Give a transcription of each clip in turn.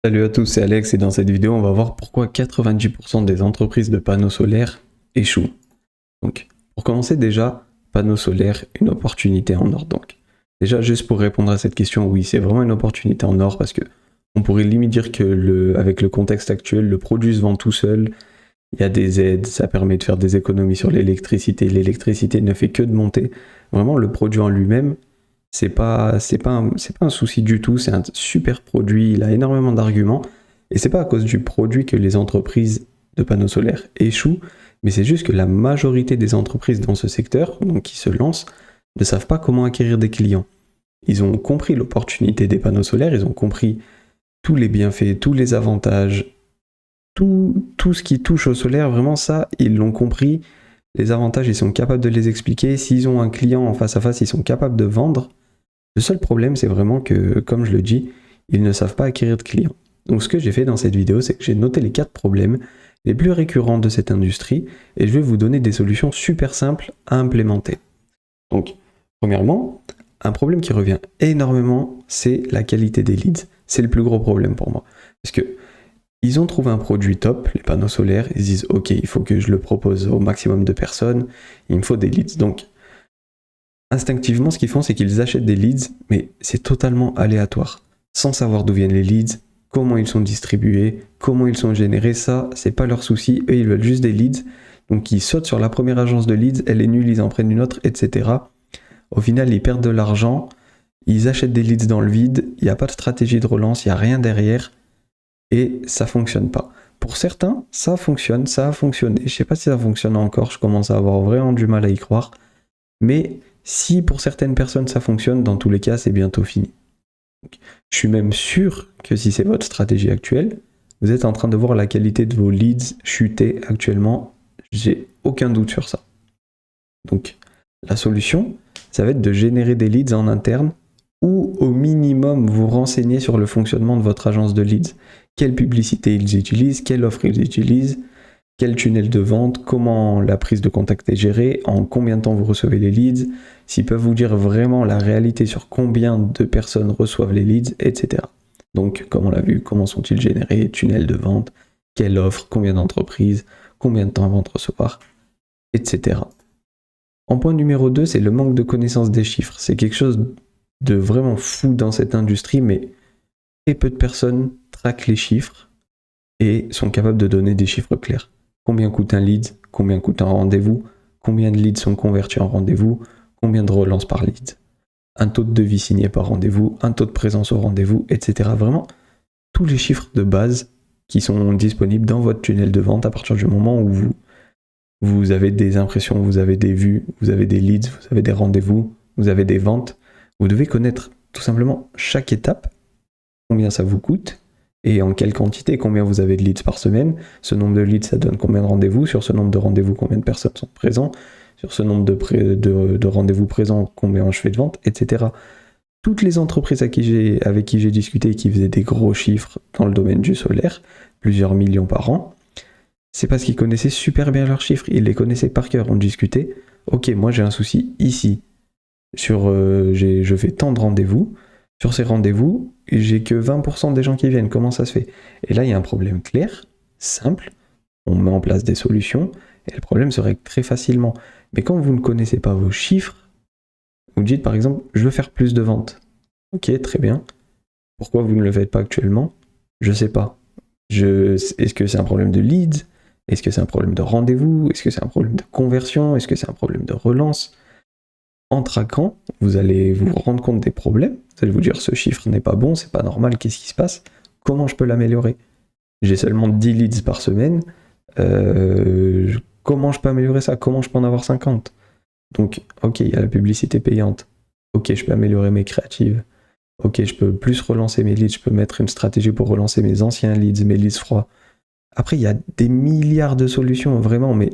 Salut à tous, c'est Alex et dans cette vidéo on va voir pourquoi 90% des entreprises de panneaux solaires échouent. Donc pour commencer déjà, panneaux solaires, une opportunité en or. Donc déjà juste pour répondre à cette question, oui c'est vraiment une opportunité en or parce que on pourrait limite dire que avec le contexte actuel, le produit se vend tout seul, il y a des aides, ça permet de faire des économies sur l'électricité ne fait que de monter. Vraiment le produit en lui-même, c'est pas un souci du tout, c'est un super produit, il a énormément d'arguments, et c'est pas à cause du produit que les entreprises de panneaux solaires échouent, mais c'est juste que la majorité des entreprises dans ce secteur, donc qui se lancent, ne savent pas comment acquérir des clients. Ils ont compris l'opportunité des panneaux solaires, ils ont compris tous les bienfaits, tous les avantages, tout ce qui touche au solaire, vraiment ça, ils l'ont compris. Les avantages, ils sont capables de les expliquer. S'ils ont un client en face à face, ils sont capables de vendre. Le seul problème, c'est vraiment que, comme je le dis, ils ne savent pas acquérir de clients. Donc ce que j'ai fait dans cette vidéo, c'est que j'ai noté les 4 problèmes les plus récurrents de cette industrie et je vais vous donner des solutions super simples à implémenter. Donc, premièrement, un problème qui revient énormément, c'est la qualité des leads. C'est le plus gros problème pour moi. Parce que ils ont trouvé un produit top, les panneaux solaires, ils se disent ok, il faut que je le propose au maximum de personnes, il me faut des leads. Donc, instinctivement, ce qu'ils font, c'est qu'ils achètent des leads, mais c'est totalement aléatoire. Sans savoir d'où viennent les leads, comment ils sont distribués, comment ils sont générés, ça, c'est pas leur souci. Eux, ils veulent juste des leads. Donc, ils sautent sur la première agence de leads, elle est nulle, ils en prennent une autre, etc. Au final, ils perdent de l'argent, ils achètent des leads dans le vide, il n'y a pas de stratégie de relance, il n'y a rien derrière, et ça fonctionne pas. Pour certains, ça fonctionne, ça a fonctionné. Je sais pas si ça fonctionne encore, je commence à avoir vraiment du mal à y croire. Mais si pour certaines personnes ça fonctionne, dans tous les cas, c'est bientôt fini. Donc, je suis même sûr que si c'est votre stratégie actuelle, vous êtes en train de voir la qualité de vos leads chuter actuellement. J'ai aucun doute sur ça. Donc, la solution, ça va être de générer des leads en interne ou au minimum vous renseigner sur le fonctionnement de votre agence de leads. Quelle publicité ils utilisent, quelle offre ils utilisent, quel tunnel de vente, comment la prise de contact est gérée, en combien de temps vous recevez les leads, s'ils peuvent vous dire vraiment la réalité sur combien de personnes reçoivent les leads, etc. Donc, comme on l'a vu, comment sont-ils générés, tunnel de vente, quelle offre, combien d'entreprises, combien de temps avant de recevoir, etc. En point numéro 2, c'est le manque de connaissance des chiffres. C'est quelque chose de vraiment fou dans cette industrie, mais très peu de personnes traquent les chiffres et sont capables de donner des chiffres clairs. Combien coûte un lead, combien coûte un rendez-vous, combien de leads sont convertis en rendez-vous, combien de relances par lead, un taux de devis signé par rendez-vous, un taux de présence au rendez-vous, etc. Vraiment, tous les chiffres de base qui sont disponibles dans votre tunnel de vente à partir du moment où vous avez des impressions, vous avez des vues, vous avez des leads, vous avez des rendez-vous, vous avez des ventes. Vous devez connaître tout simplement chaque étape, combien ça vous coûte, et en quelle quantité, combien vous avez de leads par semaine. Ce nombre de leads, ça donne combien de rendez-vous. Sur ce nombre de rendez-vous, combien de personnes sont présentes. Sur ce nombre de rendez-vous présents, combien je fais de ventes, etc. Toutes les entreprises avec qui j'ai discuté et qui faisaient des gros chiffres dans le domaine du solaire, plusieurs millions par an, c'est parce qu'ils connaissaient super bien leurs chiffres. Ils les connaissaient par cœur. On discutait. Ok, moi j'ai un souci ici. Je fais tant de rendez-vous. Sur ces rendez-vous, j'ai que 20% des gens qui viennent. Comment ça se fait? Et là, il y a un problème clair, simple. On met en place des solutions et le problème se règle très facilement. Mais quand vous ne connaissez pas vos chiffres, vous dites par exemple, je veux faire plus de ventes. Ok, très bien. Pourquoi vous ne le faites pas actuellement? Je sais pas. Est-ce que c'est un problème de leads? Est-ce que c'est un problème de rendez-vous? Est-ce que c'est un problème de conversion? Est-ce que c'est un problème de relance? En traquant, vous allez vous rendre compte des problèmes. Vous allez vous dire, ce chiffre n'est pas bon, c'est pas normal, qu'est-ce qui se passe? Comment je peux l'améliorer? J'ai seulement 10 leads par semaine. Comment je peux améliorer ça? Comment je peux en avoir 50? Donc, ok, il y a la publicité payante. Ok, je peux améliorer mes créatives. Ok, je peux plus relancer mes leads. Je peux mettre une stratégie pour relancer mes anciens leads, mes leads froids. Après, il y a des milliards de solutions, vraiment, mais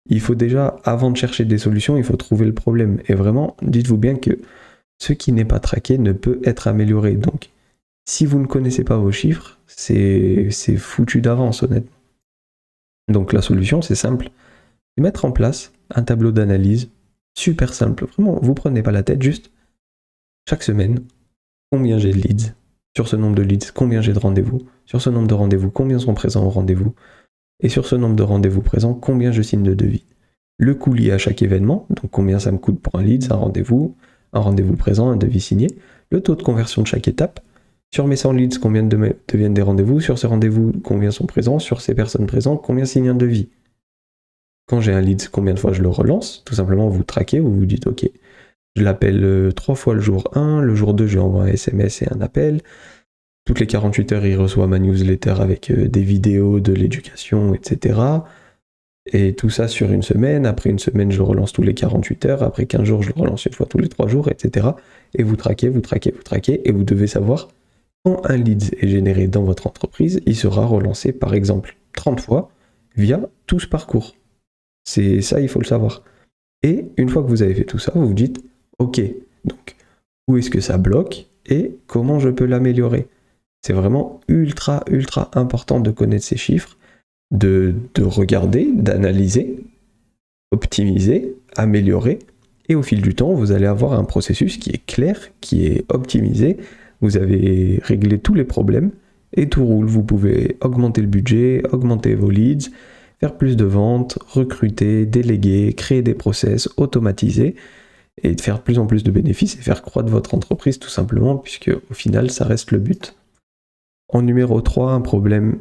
il faut déjà, avant de chercher des solutions, il faut trouver le problème. Et vraiment, dites-vous bien que ce qui n'est pas traqué ne peut être amélioré. Donc, si vous ne connaissez pas vos chiffres, c'est foutu d'avance, honnêtement. Donc, la solution, c'est simple. Mettre en place un tableau d'analyse super simple. Vraiment, vous prenez pas la tête, juste chaque semaine, combien j'ai de leads, Sur ce nombre de leads, combien j'ai de rendez-vous? Sur ce nombre de rendez-vous, combien sont présents au rendez-vous? Et sur ce nombre de rendez-vous présents, combien je signe de devis? Le coût lié à chaque événement, donc combien ça me coûte pour un lead, un rendez-vous présent, un devis signé, le taux de conversion de chaque étape. Sur mes 100 leads, combien deviennent des rendez-vous? Sur ces rendez-vous, combien sont présents? Sur ces personnes présentes, combien signent un devis? Quand j'ai un lead, combien de fois je le relance? Tout simplement, vous traquez, vous vous dites, ok, je l'appelle 3 fois le jour 1, le jour 2, je lui envoie un SMS et un appel. Toutes les 48 heures, il reçoit ma newsletter avec des vidéos, de l'éducation, etc. Et tout ça sur une semaine. Après une semaine, je le relance tous les 48 heures. Après 15 jours, je le relance une fois tous les 3 jours, etc. Et vous traquez. Et vous devez savoir, quand un lead est généré dans votre entreprise, il sera relancé, par exemple, 30 fois via tout ce parcours. C'est ça, il faut le savoir. Et une fois que vous avez fait tout ça, vous vous dites, ok, donc où est-ce que ça bloque et comment je peux l'améliorer? C'est vraiment ultra important de connaître ces chiffres, de regarder, d'analyser, optimiser, améliorer. Et au fil du temps, vous allez avoir un processus qui est clair, qui est optimisé. Vous avez réglé tous les problèmes et tout roule. Vous pouvez augmenter le budget, augmenter vos leads, faire plus de ventes, recruter, déléguer, créer des process, automatiser et de faire de plus en plus de bénéfices et faire croître votre entreprise tout simplement, puisque au final, ça reste le but. En numéro 3, un problème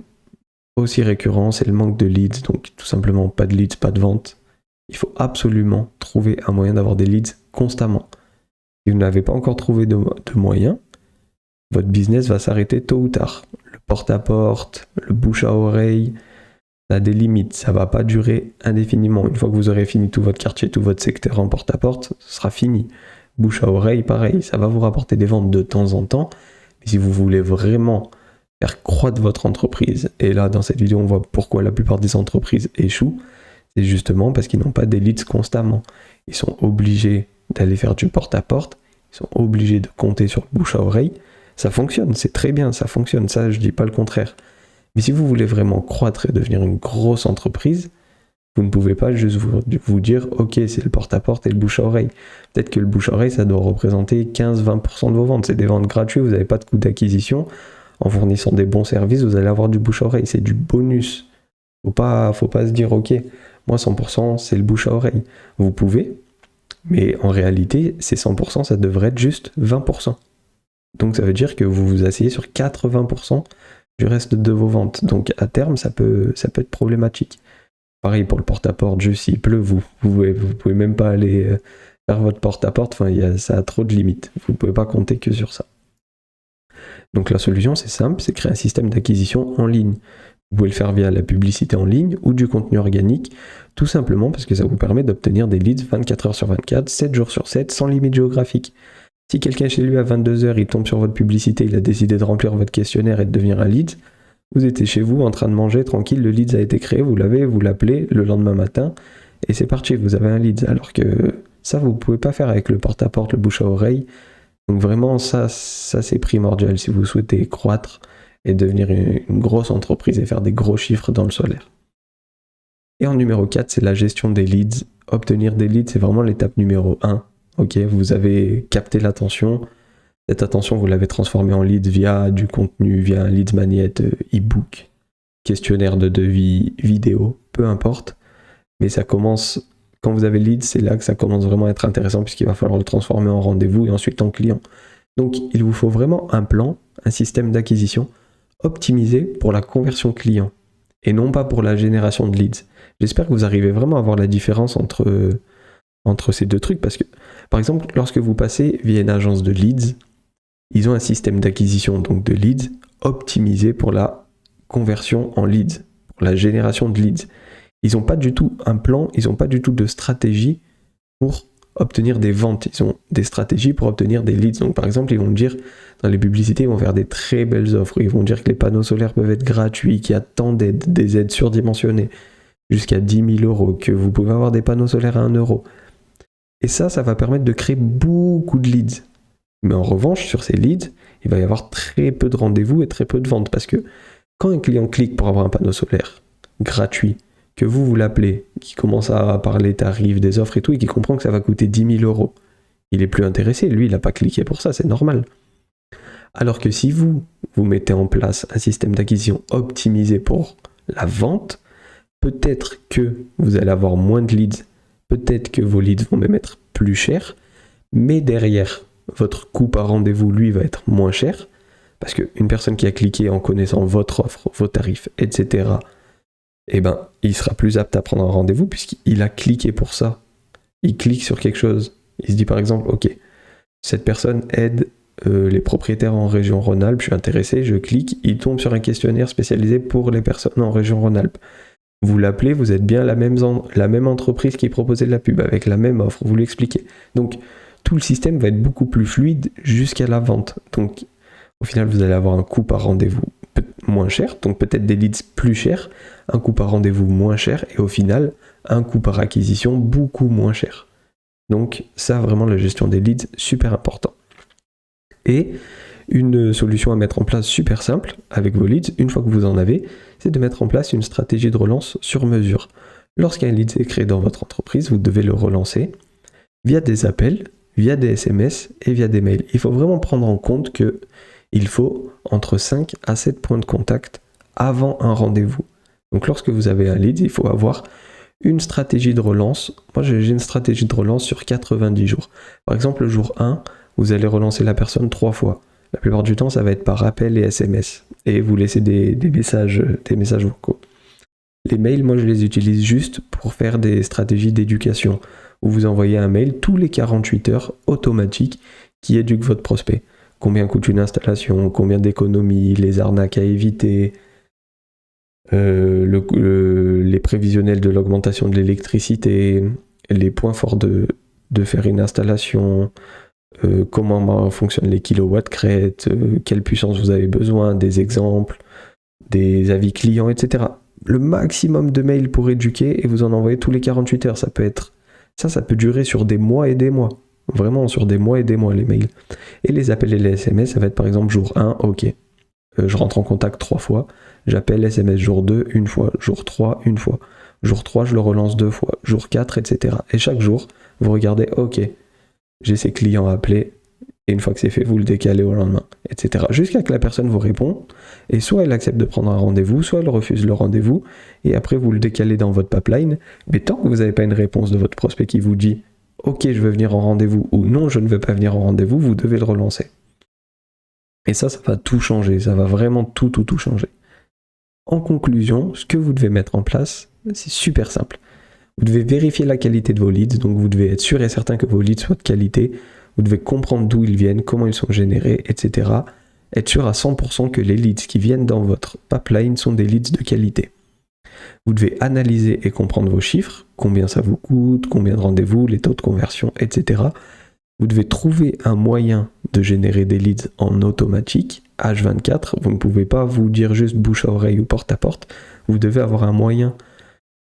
aussi récurrent, c'est le manque de leads. Donc tout simplement, pas de leads, pas de vente. Il faut absolument trouver un moyen d'avoir des leads constamment. Si vous n'avez pas encore trouvé de moyen, votre business va s'arrêter tôt ou tard. Le porte-à-porte, le bouche à oreille, ça a des limites, ça ne va pas durer indéfiniment. Une fois que vous aurez fini tout votre quartier, tout votre secteur en porte-à-porte, ce sera fini. Bouche à oreille, pareil, ça va vous rapporter des ventes de temps en temps. Mais si vous voulez vraiment faire croître votre entreprise, et là dans cette vidéo on voit pourquoi la plupart des entreprises échouent, c'est justement parce qu'ils n'ont pas des leads constamment. Ils sont obligés d'aller faire du porte-à-porte, ils sont obligés de compter sur le bouche à oreille. Ça fonctionne, c'est très bien, ça fonctionne, ça je dis pas le contraire. Mais si vous voulez vraiment croître et devenir une grosse entreprise, vous ne pouvez pas juste vous dire ok, c'est le porte-à-porte et le bouche à oreille. Peut-être que le bouche à oreille ça doit représenter 15-20% de vos ventes, c'est des ventes gratuites, vous n'avez pas de coût d'acquisition. En fournissant des bons services, vous allez avoir du bouche à oreille, c'est du bonus. Faut pas se dire ok, moi 100% c'est le bouche à oreille. Vous pouvez, mais en réalité, ces 100%, ça devrait être juste 20%. Donc ça veut dire que vous vous asseyez sur 80% du reste de vos ventes. Donc à terme, ça peut être problématique. Pareil pour le porte-à-porte, juste s'il pleut, vous pouvez même pas aller faire votre porte-à-porte, ça a trop de limites. Vous ne pouvez pas compter que sur ça. Donc la solution, c'est simple, c'est créer un système d'acquisition en ligne. Vous pouvez le faire via la publicité en ligne ou du contenu organique, tout simplement parce que ça vous permet d'obtenir des leads 24 heures sur 24, 7 jours sur 7, sans limite géographique. Si quelqu'un chez lui à 22 heures, il tombe sur votre publicité, il a décidé de remplir votre questionnaire et de devenir un lead, vous étiez chez vous en train de manger tranquille, le lead a été créé, vous l'appelez le lendemain matin et c'est parti, vous avez un lead. Alors que ça, vous ne pouvez pas faire avec le porte-à-porte, le bouche à oreille. Donc vraiment, ça c'est primordial si vous souhaitez croître et devenir une grosse entreprise et faire des gros chiffres dans le solaire. Et en numéro 4, c'est la gestion des leads. Obtenir des leads, c'est vraiment l'étape numéro 1. Ok, vous avez capté l'attention. Cette attention, vous l'avez transformée en lead via du contenu, via un lead magnet, e-book, questionnaire de devis, vidéo, peu importe. Mais ça commence, quand vous avez le lead, c'est là que ça commence vraiment à être intéressant puisqu'il va falloir le transformer en rendez-vous et ensuite en client. Donc il vous faut vraiment un plan, un système d'acquisition optimisé pour la conversion client et non pas pour la génération de leads. J'espère que vous arrivez vraiment à voir la différence entre ces deux trucs parce que, par exemple, lorsque vous passez via une agence de leads, ils ont un système d'acquisition donc de leads optimisé pour la conversion en leads, pour la génération de leads. Ils n'ont pas du tout un plan, ils n'ont pas du tout de stratégie pour obtenir des ventes. Ils ont des stratégies pour obtenir des leads. Donc par exemple, ils vont dire, dans les publicités, ils vont faire des très belles offres. Ils vont dire que les panneaux solaires peuvent être gratuits, qu'il y a tant d'aides, des aides surdimensionnées, jusqu'à 10 000 euros, que vous pouvez avoir des panneaux solaires à 1 euro. Et ça va permettre de créer beaucoup de leads. Mais en revanche, sur ces leads, il va y avoir très peu de rendez-vous et très peu de ventes. Parce que quand un client clique pour avoir un panneau solaire gratuit, que vous l'appelez, qui commence à parler tarifs, des offres et tout, et qui comprend que ça va coûter 10 000 euros, il est plus intéressé. Lui, il n'a pas cliqué pour ça, c'est normal. Alors que si vous mettez en place un système d'acquisition optimisé pour la vente, peut-être que vous allez avoir moins de leads, peut-être que vos leads vont même être plus chers, mais derrière, votre coût par rendez-vous, lui, va être moins cher, parce qu'une personne qui a cliqué en connaissant votre offre, vos tarifs, etc., eh ben, il sera plus apte à prendre un rendez-vous puisqu'il a cliqué pour ça. Il clique sur quelque chose. Il se dit par exemple, ok, cette personne aide les propriétaires en région Rhône-Alpes, je suis intéressé, je clique, il tombe sur un questionnaire spécialisé pour les personnes en région Rhône-Alpes. Vous l'appelez, vous êtes bien la même entreprise qui proposait de la pub, avec la même offre, vous l'expliquez. Donc, tout le système va être beaucoup plus fluide jusqu'à la vente. Donc, au final, vous allez avoir un coût par rendez-vous moins cher, donc peut-être des leads plus chers, un coût par rendez-vous moins cher, et au final, un coût par acquisition beaucoup moins cher. Donc, ça, vraiment, la gestion des leads, super important. Et une solution à mettre en place super simple avec vos leads, une fois que vous en avez, c'est de mettre en place une stratégie de relance sur mesure. Lorsqu'un lead est créé dans votre entreprise, vous devez le relancer via des appels, via des SMS et via des mails. Il faut vraiment prendre en compte qu'il faut entre 5 à 7 points de contact avant un rendez-vous. Donc lorsque vous avez un lead, il faut avoir une stratégie de relance. Moi, j'ai une stratégie de relance sur 90 jours. Par exemple, le jour 1, vous allez relancer la personne 3 fois. La plupart du temps, ça va être par appel et SMS. Et vous laissez des messages vocaux. Les mails, moi, je les utilise juste pour faire des stratégies d'éducation, où vous envoyez un mail tous les 48 heures automatique qui éduque votre prospect. Combien coûte une installation, combien d'économies, les arnaques à éviter, les prévisionnels de l'augmentation de l'électricité, les points forts de faire une installation, comment fonctionnent les kilowatts crête, quelle puissance vous avez besoin, des exemples, des avis clients, etc. Le maximum de mails pour éduquer et vous en envoyez tous les 48 heures. Ça peut durer sur des mois et des mois. Vraiment sur des mois et des mois les mails. Et les appels et les SMS, ça va être par exemple jour 1, ok. Je rentre en contact 3 fois, j'appelle SMS jour 2 une fois, jour 3 une fois, jour 3 je le relance 2 fois, jour 4, etc. Et chaque jour, vous regardez, ok, j'ai ces clients appelés, et une fois que c'est fait, vous le décalez au lendemain, etc. Jusqu'à que la personne vous répond, et soit elle accepte de prendre un rendez-vous, soit elle refuse le rendez-vous, et après vous le décalez dans votre pipeline, mais tant que vous n'avez pas une réponse de votre prospect qui vous dit « Ok, je veux venir en rendez-vous » ou « Non, je ne veux pas venir en rendez-vous », vous devez le relancer. Et ça va tout changer, ça va vraiment tout changer. En conclusion, ce que vous devez mettre en place, c'est super simple. Vous devez vérifier la qualité de vos leads, donc vous devez être sûr et certain que vos leads soient de qualité, vous devez comprendre d'où ils viennent, comment ils sont générés, etc. Être sûr à 100% que les leads qui viennent dans votre pipeline sont des leads de qualité. Vous devez analyser et comprendre vos chiffres, combien ça vous coûte, combien de rendez-vous, les taux de conversion, etc. Vous devez trouver un moyen de générer des leads en automatique, H24. Vous ne pouvez pas vous dire juste bouche à oreille ou porte à porte. Vous devez avoir un moyen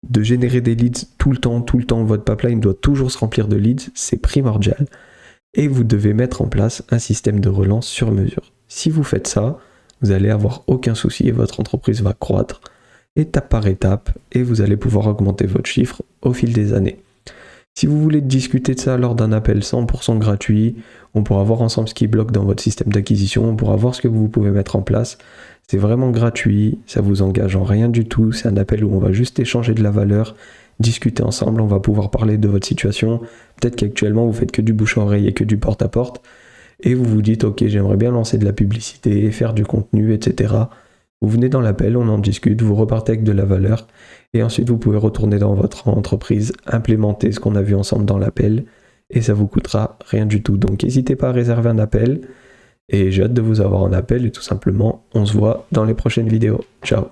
de générer des leads tout le temps. Votre pipeline doit toujours se remplir de leads, c'est primordial. Et vous devez mettre en place un système de relance sur mesure. Si vous faites ça, vous allez avoir aucun souci et votre entreprise va croître étape par étape et vous allez pouvoir augmenter votre chiffre au fil des années. Si vous voulez discuter de ça lors d'un appel 100% gratuit, on pourra voir ensemble ce qui bloque dans votre système d'acquisition, on pourra voir ce que vous pouvez mettre en place. C'est vraiment gratuit, ça vous engage en rien du tout, c'est un appel où on va juste échanger de la valeur, discuter ensemble, on va pouvoir parler de votre situation. Peut-être qu'actuellement vous faites que du bouche à oreille et que du porte-à-porte, et vous vous dites ok, j'aimerais bien lancer de la publicité, faire du contenu, etc. Vous venez dans l'appel, on en discute, vous repartez avec de la valeur, et ensuite vous pouvez retourner dans votre entreprise, implémenter ce qu'on a vu ensemble dans l'appel, et ça vous coûtera rien du tout. Donc n'hésitez pas à réserver un appel, et j'ai hâte de vous avoir en appel, et tout simplement, on se voit dans les prochaines vidéos. Ciao.